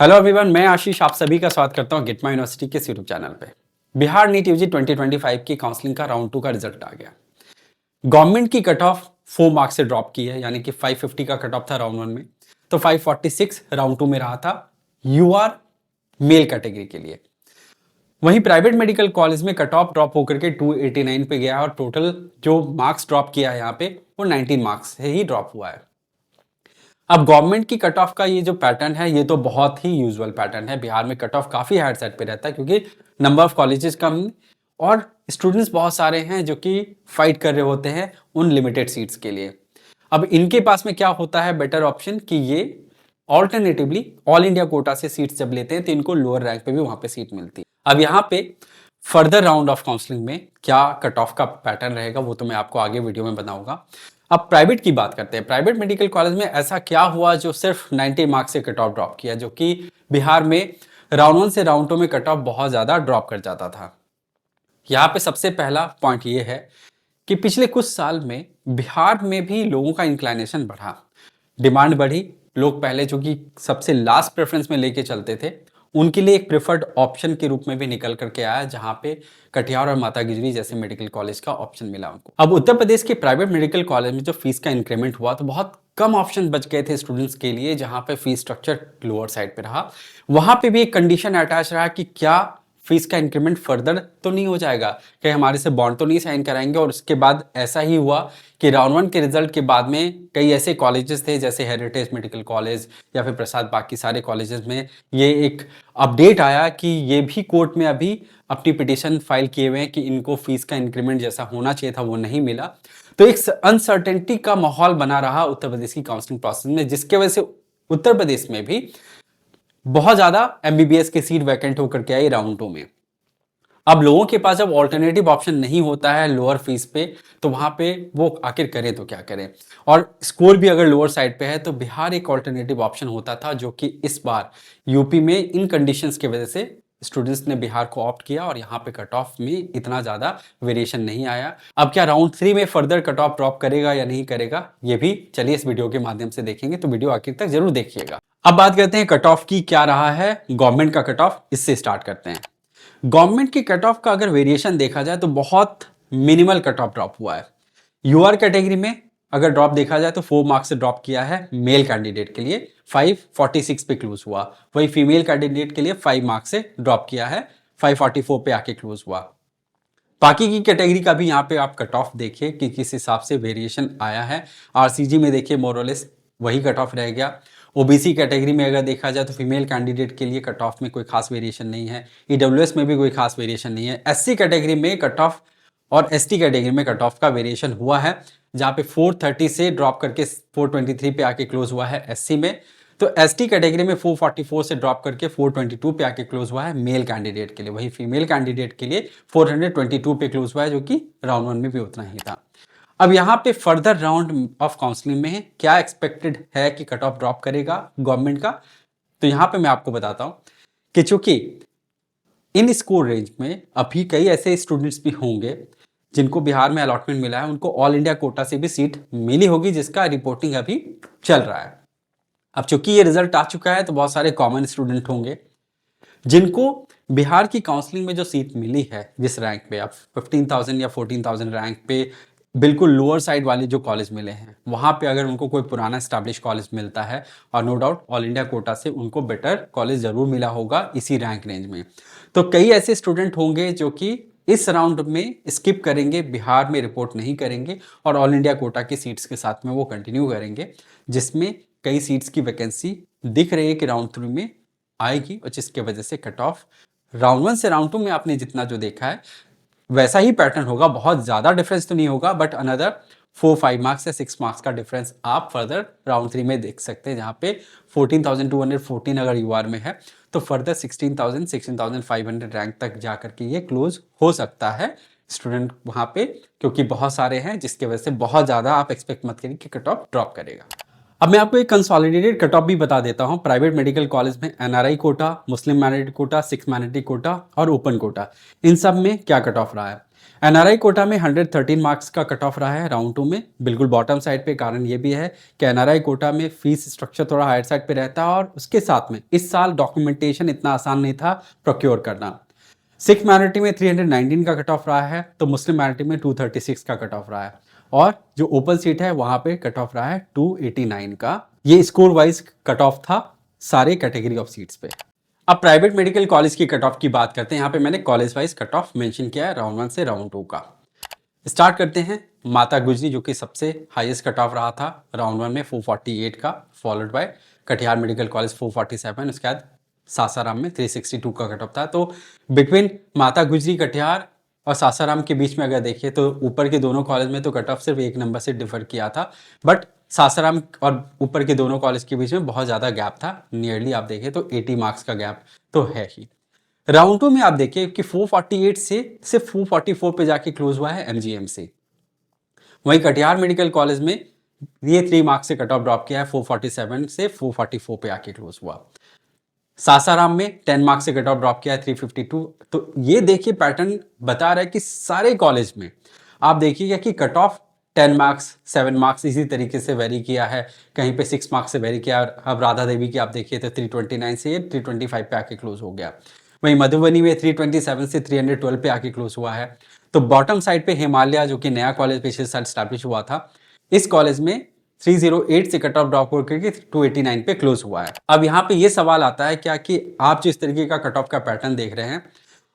Hello everyone, मैं आशीष आप सभी का स्वागत करता हूं गिटमा यूनिवर्सिटी के यूट्यूब चैनल पे। बिहार नीट यूजी 2025 की काउंसलिंग का राउंड 2 का रिजल्ट आ गया। गवर्नमेंट की कट ऑफ 4 मार्क्स से ड्रॉप की है, यानी कि 550 का कट ऑफ था राउंड 1 में, तो 546 राउंड 2 में रहा था यूआर मेल कैटेगरी के लिए। वहीं प्राइवेट मेडिकल कॉलेज में कट ऑफ ड्रॉप होकर के 289 पे गया और टोटल जो मार्क्स ड्रॉप किया है यहाँ पे वो 19 मार्क्स से ही ड्रॉप हुआ है। अब गवर्नमेंट की कट ऑफ का ये जो पैटर्न है, ये तो बहुत ही यूजुअल पैटर्न है। बिहार में कट ऑफ काफी हायर साइड पे रहता है क्योंकि नंबर ऑफ कॉलेजेस कम और स्टूडेंट्स बहुत सारे हैं जो कि फाइट कर रहे होते हैं उन लिमिटेड सीट्स के लिए। अब इनके पास में क्या होता है बेटर ऑप्शन कि ये ऑल्टरनेटिवली ऑल इंडिया कोटा से सीट्स जब लेते हैं तो इनको लोअर रैंक पे भी वहां पे सीट मिलती है। अब यहाँ पे फर्दर राउंड ऑफ काउंसलिंग में क्या कट ऑफ का पैटर्न रहेगा वो तो मैं आपको आगे वीडियो में बताऊंगा। अब प्राइवेट की बात करते हैं। प्राइवेट मेडिकल कॉलेज में ऐसा क्या हुआ जो सिर्फ 90 मार्क्स से कट ऑफ ड्रॉप किया, जो कि बिहार में राउंड 1 से राउंड 2 में कट ऑफ बहुत ज्यादा ड्रॉप कर जाता था। यहाँ पे सबसे पहला पॉइंट ये है कि पिछले कुछ साल में बिहार में भी लोगों का इंक्लाइनेशन बढ़ा, डिमांड बढ़ी। लोग पहले जो कि सबसे लास्ट प्रेफरेंस में लेके चलते थे उनके लिए एक प्रेफर्ड ऑप्शन के रूप में भी निकल करके आया, जहां पे कटिहार और माता गुजरी जैसे मेडिकल कॉलेज का ऑप्शन मिला उनको। अब उत्तर प्रदेश के प्राइवेट मेडिकल कॉलेज में जो फीस का इंक्रीमेंट हुआ तो बहुत कम ऑप्शन बच गए थे स्टूडेंट्स के लिए, जहां पे फीस स्ट्रक्चर लोअर साइड पे रहा। वहां पे भी एक कंडीशन अटैच रहा कि क्या फीस का इंक्रीमेंट फर्दर तो नहीं हो जाएगा, कि हमारे से बॉन्ड तो नहीं साइन कराएंगे। और उसके बाद ऐसा ही हुआ कि राउंड 1 के रिजल्ट के बाद में कई ऐसे कॉलेजेस थे जैसे हेरिटेज मेडिकल कॉलेज या फिर प्रसाद, बाकी सारे कॉलेजेस में ये एक अपडेट आया कि ये भी कोर्ट में अभी अपनी पिटीशन फाइल किए हुए हैं कि इनको फीस का इंक्रीमेंट जैसा होना चाहिए था वो नहीं मिला। तो एक अनसर्टेनिटी का माहौल बना रहा उत्तर प्रदेश की काउंसलिंग प्रोसेस में, जिसके वजह से उत्तर प्रदेश में भी बहुत ज्यादा एमबीबीएस की सीट वैकेंट होकर के आई राउंड 2 में। अब लोगों के पास जब ऑल्टरनेटिव ऑप्शन नहीं होता है लोअर फीस पे, तो वहां पे वो आखिर करें तो क्या करें। और स्कोर भी अगर लोअर साइड पे है तो बिहार एक ऑल्टरनेटिव ऑप्शन होता था, जो कि इस बार यूपी में इन कंडीशंस की वजह से स्टूडेंट्स ने बिहार को ऑप्ट किया और यहाँ पे कट ऑफ में इतना ज्यादा वेरिएशन नहीं आया। अब क्या राउंड 3 में फर्दर कट ऑफ ड्रॉप करेगा या नहीं करेगा, ये भी चलिए इस वीडियो के माध्यम से देखेंगे, तो वीडियो आखिर तक जरूर देखिएगा। अब बात करते हैं कट ऑफ की क्या रहा है। गवर्नमेंट का कट ऑफ, इससे स्टार्ट करते हैं। गवर्नमेंट की कट ऑफ का अगर वेरिएशन देखा जाए तो बहुत मिनिमल कट ऑफ ड्रॉप हुआ है। यूआर कैटेगरी में अगर ड्रॉप देखा जाए तो 4 मार्क्स से ड्रॉप किया है मेल कैंडिडेट के लिए, 546 पे क्लोज हुआ। वही फीमेल कैंडिडेट के लिए 5 मार्क्स से ड्रॉप किया है, 544 पे आके क्लोज हुआ। बाकी की कैटेगरी का भी यहाँ पे आप कट ऑफ देखिए कि किस हिसाब से वेरिएशन आया है। आरसीजी में देखिए मोरलेस वही कट ऑफ रह गया। ओबीसी कैटेगरी में अगर देखा जाए तो फीमेल कैंडिडेट के लिए कट ऑफ में कोई खास वेरिएशन नहीं है। ईडब्ल्यूएस में भी कोई खास वेरिएशन नहीं है। एससी कैटेगरी में कट ऑफ और एसटी कैटेगरी में कट ऑफ का वेरिएशन हुआ है, जहां पे 430 से ड्रॉप करके 423 पे आके क्लोज हुआ है एससी में। तो एसटी कैटेगरी में 444 से ड्रॉप करके 422 पे आके क्लोज हुआ है मेल कैंडिडेट के लिए। वही फीमेल कैंडिडेट के लिए 422 पे क्लोज हुआ है, जो कि राउंड 1 में भी उतना ही था। अब यहाँ पे फर्दर राउंड ऑफ काउंसलिंग में क्या एक्सपेक्टेड है कि कट ऑफ ड्रॉप करेगा गवर्नमेंट का, तो यहाँ पे मैं आपको बताता हूं कि चूंकि इन स्कोर रेंज में अभी कई ऐसे स्टूडेंट्स भी होंगे जिनको बिहार में अलॉटमेंट मिला है, उनको ऑल इंडिया कोटा से भी सीट मिली होगी, जिसका रिपोर्टिंग अभी चल रहा है। अब चूंकि ये रिजल्ट आ चुका है तो बहुत सारे कॉमन स्टूडेंट होंगे जिनको बिहार की काउंसलिंग में जो सीट मिली है, जिस रैंक पे, अब 15,000 या 14,000 रैंक पे बिल्कुल लोअर साइड वाले जो कॉलेज मिले हैं, वहां पे अगर उनको कोई पुराना एस्टैब्लिश कॉलेज मिलता है, और no doubt all India quota से उनको बेटर कॉलेज जरूर मिला होगा इसी रैंक रेंज में, तो कई ऐसे स्टूडेंट होंगे जो कि इस राउंड में स्किप करेंगे, बिहार में रिपोर्ट नहीं करेंगे और ऑल इंडिया कोटा की सीट्स के साथ में वो कंटिन्यू करेंगे, जिसमें कई सीट्स की वैकेंसी दिख रही है कि राउंड 3 में आएगी, और जिसके वजह से कट ऑफ राउंड 1 से राउंड 2 में आपने जितना जो देखा है वैसा ही पैटर्न होगा। बहुत ज्यादा डिफरेंस तो नहीं होगा, बट अनदर 4-5 मार्क्स या 6 मार्क्स का डिफरेंस आप फर्दर राउंड 3 में देख सकते हैं, जहां पे 14,214 अगर यूआर में है तो फर्दर 16,500 रैंक तक जाकर के ये क्लोज हो सकता है स्टूडेंट वहां पे, क्योंकि बहुत सारे हैं, जिसकी वजह से बहुत ज्यादा आप एक्सपेक्ट मत करिए कि कट ऑफ ड्रॉप करेगा। अब मैं आपको एक कंसोलिडेटेड कट ऑफ भी बता देता हूं। प्राइवेट मेडिकल कॉलेज में एनआरआई कोटा, मुस्लिम minority quota, six minority quota और ओपन कोटा, इन सब में क्या कट ऑफ रहा है। एनआरआई कोटा में 113 मार्क्स का कट ऑफ रहा है राउंड 2 में, बिल्कुल बॉटम साइड पे। कारण ये भी है कि एनआरआई कोटा में फीस स्ट्रक्चर थोड़ा हायर साइड पे रहता है और उसके साथ में इस साल डॉक्यूमेंटेशन इतना आसान नहीं था प्रोक्योर करना। सिख माइनॉरिटी में 319 का कट ऑफ रहा है, तो मुस्लिम माइनॉरिटी में 236 का कट ऑफ रहा है, और जो ओपन सीट है वहां पे कट ऑफ रहा है 289 का। ये स्कोर वाइज कट ऑफ था सारे कैटेगरी ऑफ सीट्स पे। अब प्राइवेट मेडिकल कॉलेज की कट ऑफ की बात करते हैं। यहाँ पे मैंने college wise cut off mention किया है राउंड 1 से राउंड 2 का। स्टार्ट करते हैं माता गुजरी, जो कि सबसे हाईएस्ट कट ऑफ रहा था राउंड 1 में 448 का, followed by Katihar medical college 447, उसके बाद सासाराम में 362 का कट ऑफ था। तो बिटवीन माता गुजरी, कटिहार और सासाराम के बीच में अगर देखिए तो ऊपर के दोनों कॉलेज में तो कट ऑफ सिर्फ एक नंबर से डिफर किया था, बट सासाराम और ऊपर के दोनों कॉलेज के बीच में बहुत ज़्यादा गैप था। नियरली आप देखें तो 80 मार्क्स का गैप तो है ही। राउंड 2 में आप देखिए कि 448 से सिर्फ 444 पे जाके क्लोज हुआ है एमजीएमसी। वहीं कटिहार मेडिकल कॉलेज में ये 3 मार्क्स से कट ऑफ ड्रॉप किया है, 447 से 444 पे आके क्लोज हुआ। सासाराम में 10 मार्क्स से कट ऑफ ड्रॉप किया है, 352। तो ये देखिए पैटर्न बता रहा है कि सारे कॉलेज में आप देखिएगा कि कट ऑफ 10 मार्क्स, 7 मार्क्स इसी तरीके से वेरी किया है, कहीं पे 6 मार्क्स से वेरी किया। अब राधा देवी की आप देखिए तो 329 से 325 पे आके क्लोज हो गया। वहीं मधुबनी में 327 से 312 पे आके क्लोज हुआ है। तो बॉटम साइड पे हिमालय, जो कि नया कॉलेज पिछले साल स्टैब्लिश हुआ था, इस कॉलेज में 308 से कट ऑफ ड्रॉप करके 289 पे क्लोज हुआ है। अब यहाँ पे ये सवाल आता है क्या कि आप जिस तरीके का कट ऑफ का पैटर्न देख रहे हैं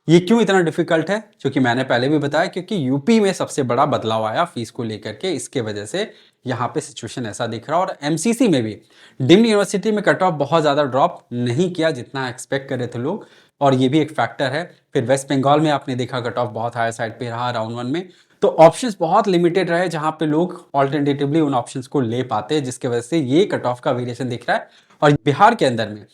ये क्यों इतना डिफिकल्ट है, जो कि मैंने पहले भी बताया, क्योंकि यूपी में सबसे बड़ा बदलाव आया फीस को लेकर के, इसके वजह से यहाँ पे सिचुएशन ऐसा दिख रहा है। और एमसीसी में भी डीम्ड यूनिवर्सिटी में कट ऑफ बहुत ज़्यादा ड्रॉप नहीं किया जितना एक्सपेक्ट कर रहे थे लोग, और ये भी एक फैक्टर है। फिर वेस्ट बंगाल में आपने देखा कट ऑफ बहुत हायर साइड पे रहा राउंड 1 में, तो ऑप्शंस बहुत लिमिटेड रहे जहां पे लोग ऑल्टरनेटिवली उन ऑप्शंस को ले पाते हैं, जिसके वजह से ये कट ऑफ का वेरिएशन दिख रहा है। और बिहार के अंदर में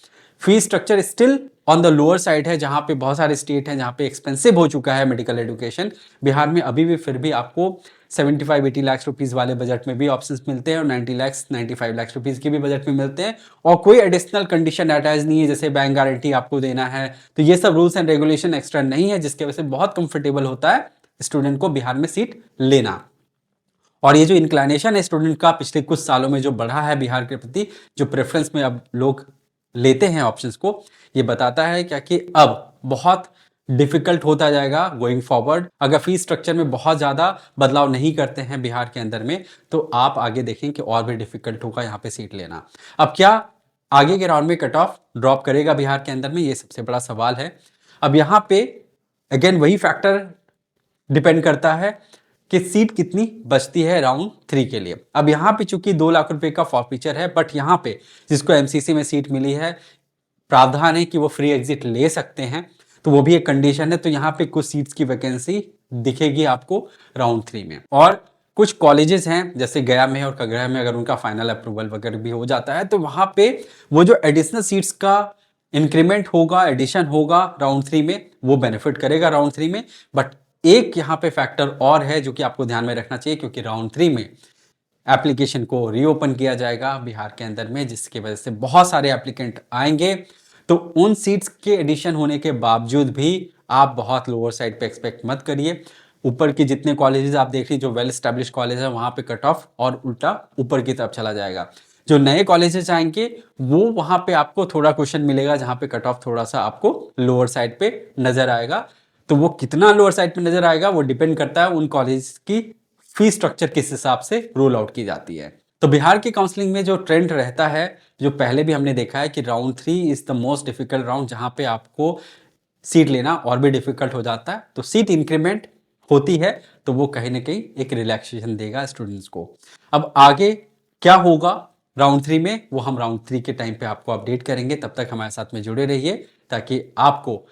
fee structure still on the lower side है, जहां पे बहुत सारे स्टेट हैं जहां पे एक्सपेंसिव हो चुका है मेडिकल एजुकेशन। बिहार में अभी भी फिर भी आपको 75-80 लाख रुपीस वाले बजट में भी ऑप्शंस मिलते हैं, और 90 लाख रुपीस के भी बजट में मिलते हैं, और कोई एडिशनल कंडीशन अटैच नहीं है जैसे बैंक गारंटी आपको देना है। तो ये सब रूल्स एंड रेगुलेशन एक्स्ट्रा नहीं है, जिसकी वजह से बहुत कंफर्टेबल होता है स्टूडेंट को बिहार में सीट लेना। और ये जो इंक्लाइनेशन है स्टूडेंट का पिछले कुछ सालों में जो बढ़ा है बिहार के प्रति, जो प्रेफरेंस में अब लोग लेते हैं ऑप्शंस को, ये बताता है क्या कि अब बहुत डिफिकल्ट होता जाएगा गोइंग फॉरवर्ड। अगर फीस स्ट्रक्चर में बहुत ज़्यादा बदलाव नहीं करते हैं बिहार के अंदर में, तो आप आगे देखें कि और भी डिफिकल्ट होगा यहाँ पे सीट लेना। अब क्या आगे के राउंड में कट ऑफ ड्रॉप करेगा बिहार के अंदर में, ये सबसे बड़ा सवाल है। अब यहाँ पे अगेन वही फैक्टर डिपेंड करता है कि सीट कितनी बचती है राउंड 3 के लिए। अब यहाँ पे चूंकि 2 लाख रुपए का फॉरफीचर है, बट यहाँ पे जिसको एमसीसी में सीट मिली है प्रावधान है कि वो फ्री एग्जिट ले सकते हैं, तो वो भी एक कंडीशन है। तो यहाँ पे कुछ सीट्स की वैकेंसी दिखेगी आपको राउंड 3 में। और कुछ कॉलेजेस हैं जैसे गया में और कगरा में, अगर उनका फाइनल अप्रूवल वगैरह भी हो जाता है तो वहां पे वो जो एडिशनल सीट्स का इंक्रीमेंट होगा, एडिशन होगा राउंड 3 में, वो बेनिफिट करेगा राउंड 3 में। बट एक यहाँ पे फैक्टर और है जो कि आपको ध्यान में रखना चाहिए, क्योंकि राउंड 3 में एप्लीकेशन को रीओपन किया जाएगा बिहार के अंदर में, जिसकी वजह से बहुत सारे एप्लीकेंट आएंगे। तो उन सीट्स के एडिशन होने के बावजूद भी आप बहुत लोअर साइड पे एक्सपेक्ट मत करिए। ऊपर के जितने कॉलेजेस आप देख रही जो वेल स्टैब्लिश कॉलेज है, वहां पे कट ऑफ और उल्टा ऊपर की तरफ चला जाएगा। जो नए कॉलेजेस आएंगे वो वहां पे आपको थोड़ा क्वेश्चन मिलेगा जहां पे कट ऑफ थोड़ा सा आपको लोअर साइड पे नजर आएगा। तो वो कितना लोअर साइड पे नजर आएगा वो डिपेंड करता है उन कॉलेज की फी स्ट्रक्चर किस हिसाब से रोल आउट की जाती है। तो बिहार की काउंसलिंग में जो ट्रेंड रहता है, जो पहले भी हमने देखा है कि round 3 is the most difficult round, जहां पे आपको सीट लेना और भी डिफिकल्ट हो जाता है। तो सीट इंक्रीमेंट होती है तो वो कहीं ना कहीं एक रिलैक्सेशन देगा स्टूडेंट्स को। अब आगे क्या होगा राउंड 3 में, वो हम राउंड 3 के टाइम पे आपको अपडेट करेंगे। तब तक हमारे साथ में जुड़े रहिए ताकि आपको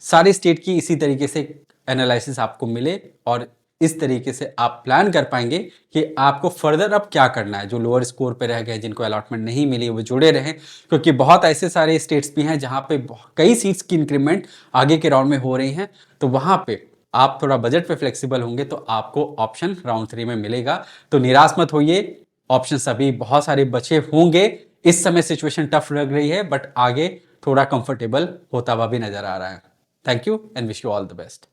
सारे स्टेट की इसी तरीके से एनालिसिस आपको मिले, और इस तरीके से आप प्लान कर पाएंगे कि आपको फर्दर अब क्या करना है। जो लोअर स्कोर पे रह गए, जिनको अलॉटमेंट नहीं मिली, वो जुड़े रहें, क्योंकि बहुत ऐसे सारे स्टेट्स भी हैं जहां पे कई सीट्स की इंक्रीमेंट आगे के राउंड में हो रही हैं। तो वहां पे आप थोड़ा बजट पे फ्लेक्सिबल होंगे तो आपको ऑप्शन राउंड 3 में मिलेगा। तो निराश मत होइए, ऑप्शन अभी बहुत सारे बचे होंगे। इस समय सिचुएशन टफ लग रही है, बट आगे थोड़ा कंफर्टेबल होता हुआ भी नजर आ रहा है। Thank you and wish you all the best.